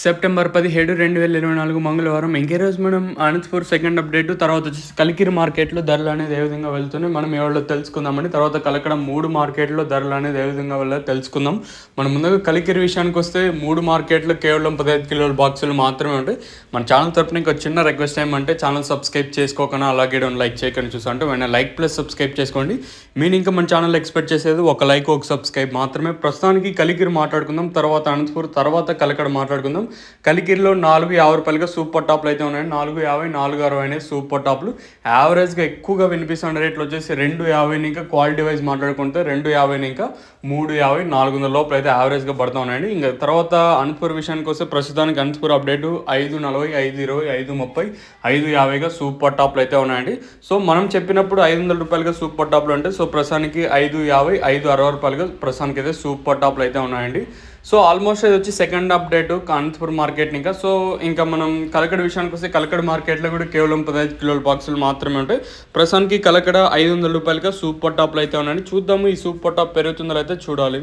September 17, 2024 మంగళవారం. ఇంకే రోజు మనం అనంతపూర్ సెకండ్ అప్డేట్, తర్వాత వచ్చేసి కలికిరి మార్కెట్లో ధరలు అనేది ఏ విధంగా వెళ్తున్నాయి మనం ఎవరో తెలుసుకుందామండి. తర్వాత కలకడ 3 మార్కెట్లో ధరలు అనేది ఏ విధంగా వెళ్ళాలో తెలుసుకుందాం. మనం ముందుగా కలికిరి విషయానికి వస్తే 3 మార్కెట్లు కేవలం 15 కిలోల బాక్సులు మాత్రమే ఉంటాయి. మన ఛానల్ తరపున ఇంకో చిన్న రిక్వెస్ట్ ఏమంటే ఛానల్ సబ్స్క్రైబ్ చేసుకోకుండా అలాగే లైక్ చేయకుండా చూసాంటే వెంటనే లైక్ ప్లస్ సబ్స్క్రైబ్ చేసుకోండి. మీరు ఇంకా మన ఛానల్ ఎక్స్పెక్ట్ చేసేది ఒక లైక్ ఒక సబ్స్క్రైబ్ మాత్రమే. ప్రస్తుతానికి కలికిరి మాట్లాడుకుందాం, తర్వాత అనంతపూర్, తర్వాత కలకడ మాట్లాడుకుందాం. కలికిరిలో 450 రూపాయలుగా సూపర్ టాప్లు అయితే ఉన్నాయండి. 450, 460 అనేది సూపర్ టాప్లు. యావరేజ్గా ఎక్కువగా వినిపిస్తున్న రేట్లు వచ్చేసి 250, ఇంకా క్వాలిటీ వైజ్ మాట్లాడుకుంటే 250, ఇంకా 350, 400 లోపల అయితే యావరేజ్గా పడుతూ ఉన్నాయండి. ఇంకా తర్వాత అనంతపూర్ విషయానికి వస్తే ప్రస్తుతానికి అనంతపూర్ అప్డేట్ 540, 520, 530, 550గా సూపర్ టాప్లు అయితే ఉన్నాయండి. సో మనం చెప్పినప్పుడు 500 రూపాయలుగా సూపర్ టాప్లు అంటే సో ప్రస్తుతానికి 550, 560 రూపాయలుగా ప్రస్తుతానికి అయితే సూపర్ టాప్లు అయితే ఉన్నాయండి. సో ఆల్మోస్ట్ ఇది వచ్చి సెకండ్ అప్డేట్ అనంతపురం మార్కెట్. ఇంకా మనం కలకడ విషయానికి వస్తే కలకడ మార్కెట్లో కూడా కేవలం 15 కిలోల బాక్సులు మాత్రమే ఉంటాయి. ప్రస్తుతానికి కలకడ 500 రూపాయలుగా సూపర్ టాప్లు అయితే ఉన్నాయండి. చూద్దాము ఈ సూపర్ టాప్ పెరుగుతుందో అయితే చూడాలి.